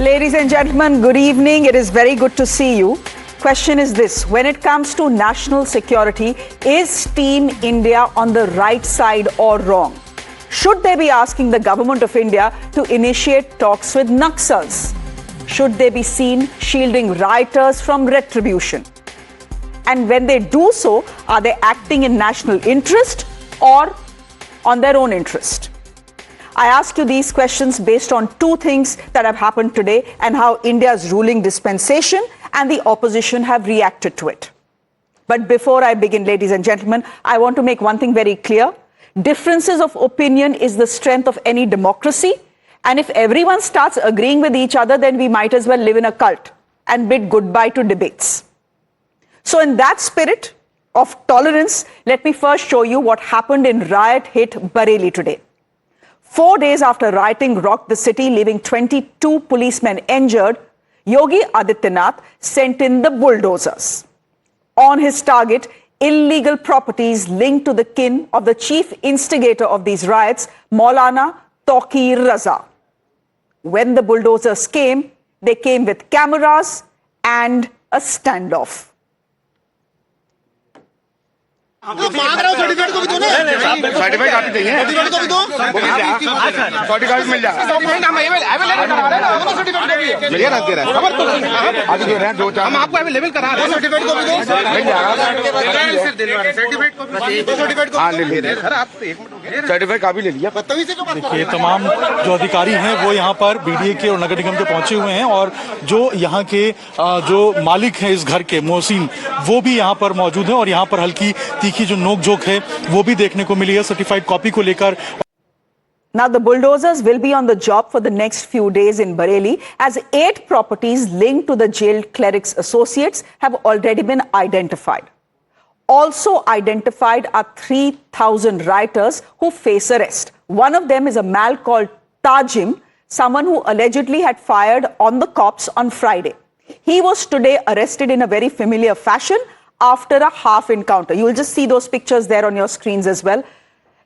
Ladies and gentlemen, good evening. It is very good to see you. Question is this: when it comes to national security, is Team India on the right side or wrong? Should they be asking the government of India to initiate talks with Naxals? Should they be seen shielding rioters from retribution? And when they do so, are they acting in national interest or on their own interest? I ask you these questions based on two things that have happened today and how India's ruling dispensation and the opposition have reacted to it. But before I begin, ladies and gentlemen, I want to make one thing very clear. Differences of opinion is the strength of any democracy. And if everyone starts agreeing with each other, then we might as well live in a cult and bid goodbye to debates. So in that spirit of tolerance, let me first show you what happened in riot-hit Bareilly today. 4 days after rioting rocked the city, leaving 22 policemen injured, Yogi Adityanath sent in the bulldozers. On his target, illegal properties linked to the kin of the chief instigator of these riots, Maulana Tauqeer Raza. When the bulldozers came, they came with cameras and a standoff. मांग रहा हूँ certificate को भी दो ना certificate आप चाहिए certificate को भी दो सर्टिफिकेट मिल जाएगा मिल रहा तेरा आज दे रहे हैं 2-4 हम आपको अवेलेबल करा रहे हैं सर्टिफिकेट को भी दो मिल जाएगा सर्टिफिकेट को सर्टिफिकेट हाँ ले ले सर आप सर्टिफिकेट का भी ले लिया बदतमीजी से बात ये तमाम जो अधिकारी हैं वो यहाँ पर बीडीए के और नगर निगम के पहुंचे हुए हैं और जो यहाँ के जो मालिक हैं इस घर के मोहसिन वो भी यहाँ पर मौजूद हैं और यहाँ पर हल्की तीखी जो नोक-झोंक है वो भी देखने को मिली है सर्टिफाइड कॉपी को लेकर. Now the bulldozers will be on the job for the next few days in Bareilly as 8 properties linked to the jailed clerics associates have already been identified. Also identified are 3,000 rioters who face arrest. One of them is a male called Tajim, someone who allegedly had fired on the cops on Friday. He was today arrested in a very familiar fashion after a half encounter. You will just see those pictures there on your screens as well.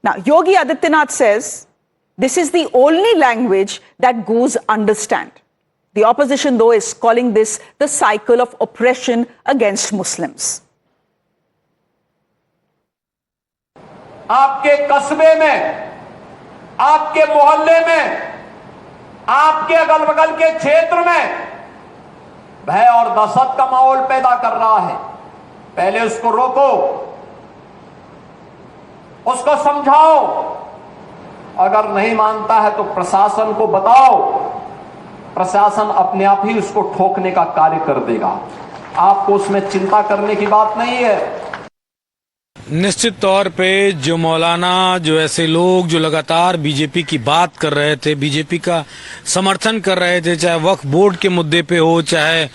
Now, Yogi Adityanath says this is the only language that Ghous understand. The opposition, though, is calling this the cycle of oppression against Muslims. आपके कस्बे में, आपके मोहल्ले में, आपके अगल बगल के क्षेत्र में भय और दहशत का माहौल पैदा कर रहा है. पहले उसको रोको, उसको समझाओ. अगर नहीं मानता है तो प्रशासन को बताओ. प्रशासन अपने आप ही उसको ठोकने का कार्य कर देगा. आपको उसमें चिंता करने की बात नहीं है. निश्चित तौर पे जो मौलाना जो ऐसे लोग जो लगातार बीजेपी की बात कर रहे थे, बीजेपी का समर्थन कर रहे थे, चाहे वक्फ बोर्ड के मुद्दे पे हो, चाहे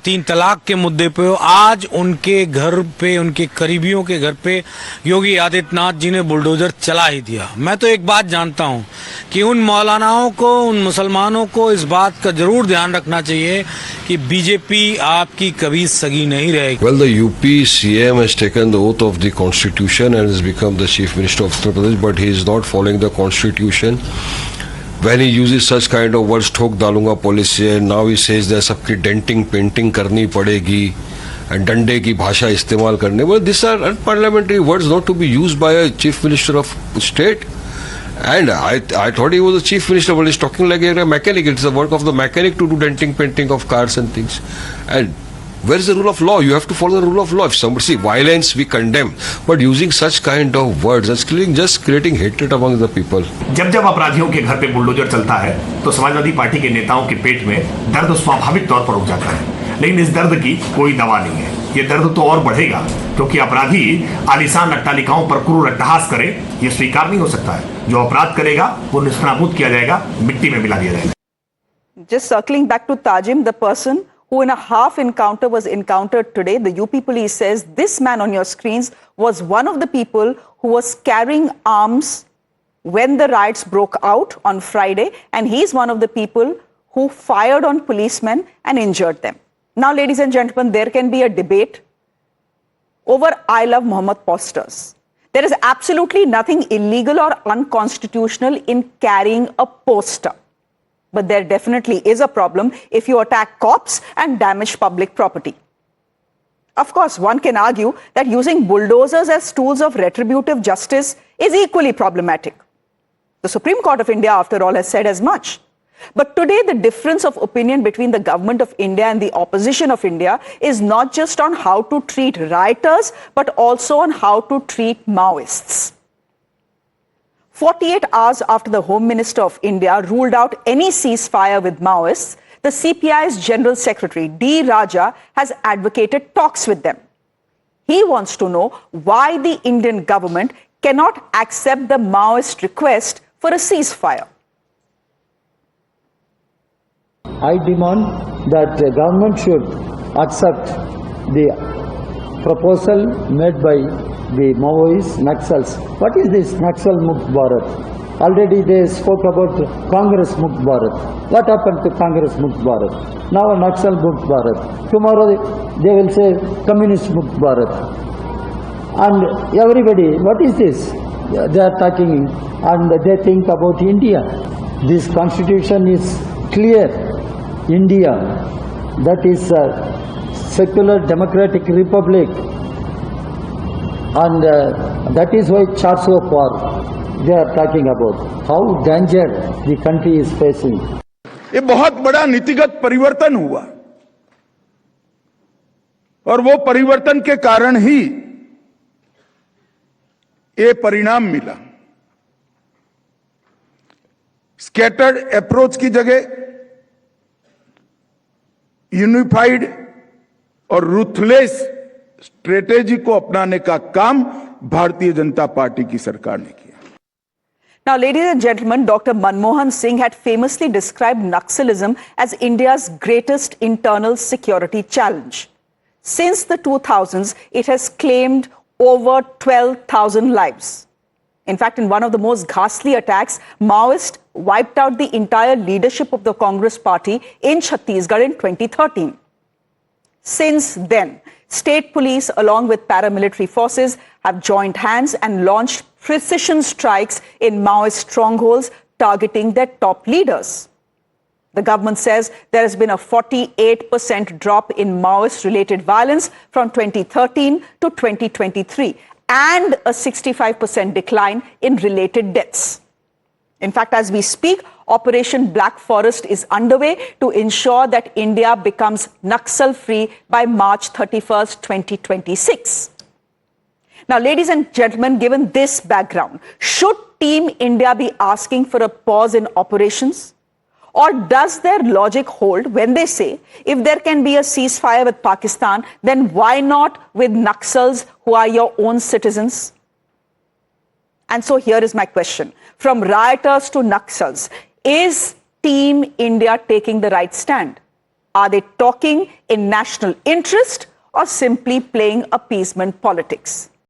3 तलाक के मुद्दे पे हो, आज उनके घर पे, उनके करीबियों के घर पे योगी आदित्यनाथ जी ने बुलडोजर चला ही दिया. मैं तो एक बात जानता हूं कि उन मौलानाओं को, उन मुसलमानों को इस बात का जरूर ध्यान रखना चाहिए कि बीजेपी आपकी कभी सगी नहीं रहेगी. Well, the UP CM has taken the oath of the Constitution and has become the Chief Minister of Uttar Pradesh, but he is not following the Constitution. When he uses such kind of words, ठोक डालूंगा police से, now he says that सबकी denting painting करनी पड़ेगी and डंडे की भाषा इस्तेमाल करने. Well, these are unparliamentary words not to be used by a Chief Minister of State. And I thought he was the Chief Minister, but he's talking like a mechanic. It's the work of the mechanic to do denting, painting of cars and things. And where is the rule of law? You have to follow the rule of law. If somebody see violence, we condemn. But using such kind of words, that's just creating hatred among the people. जब जब अपराधियों के घर पे bulldozer चलता है, तो Samajwadi party के नेताओं के पेट में दर्द स्वाभाविक तौर पर उठ जाता है. लेकिन इस दर्द की कोई दवा नहीं है. ये दर्द तो और बढ़ेगा, क्योंकि अपराधी आलीशान अट्टालिकाओं पर क्रूर अट्टहास करे, ये स्वीकार नहीं हो सकता है. जो अपराध करेगा वो निष्प्रनाबूद किया जाएगा, मिट्टी में मिला दिया जाएगा. Just circling back to Tajim, the person who in a half encounter was encountered today, the UP police says this man on your screens was one of the people who was carrying arms when the riots broke out on Friday, and he's one of the people who fired on policemen and injured them. Now, ladies and gentlemen, there can be a debate over I Love Muhammad posters. There is absolutely nothing illegal or unconstitutional in carrying a poster. But there definitely is a problem if you attack cops and damage public property. Of course, one can argue that using bulldozers as tools of retributive justice is equally problematic. The Supreme Court of India, after all, has said as much. But today, the difference of opinion between the government of India and the opposition of India is not just on how to treat rioters, but also on how to treat Maoists. 48 hours after the Home Minister of India ruled out any ceasefire with Maoists, the CPI's General Secretary, D. Raja, has advocated talks with them. He wants to know why the Indian government cannot accept the Maoist request for a ceasefire. I demand that the government should accept the proposal made by the Maoist Naxals. What is this Naxal Mukt Bharat? Already they spoke about Congress Mukt Bharat. What happened to Congress Mukt Bharat? Now Naxal Mukt Bharat. Tomorrow they will say Communist Mukt Bharat. And everybody, what is this? They are talking and they think about India. This constitution is clear. India, that is a secular democratic republic. And that is why charge of war they are talking about. How danger the country is facing. ये बहुत बड़ा नीतिगत परिवर्तन हुआ और वो परिवर्तन के कारण ही ये परिणाम मिला। स्कैटर्ड अप्रोच की जगह यूनिफाइड और रूथलेस स्ट्रेटेजी को अपनाने का काम भारतीय जनता पार्टी की सरकार ने किया। Now, ladies and gentlemen, Dr. Manmohan Singh had famously described Naxalism as India's greatest internal security challenge. Since the 2000s, it has claimed over 12,000 lives. In fact, in one of the most ghastly attacks, Maoists wiped out the entire leadership of the Congress party in Chhattisgarh in 2013. Since then, state police, along with paramilitary forces, have joined hands and launched precision strikes in Maoist strongholds targeting their top leaders. The government says there has been a 48% drop in Maoist-related violence from 2013 to 2023 and a 65% decline in related deaths. In fact, as we speak, Operation Black Forest is underway to ensure that India becomes Naxal-free by March 31st, 2026. Now, ladies and gentlemen, given this background, should Team India be asking for a pause in operations? Or does their logic hold when they say, if there can be a ceasefire with Pakistan, then why not with Naxals who are your own citizens? And so here is my question. From rioters to Naxals, is Team India taking the right stand? Are they talking in national interest or simply playing appeasement politics?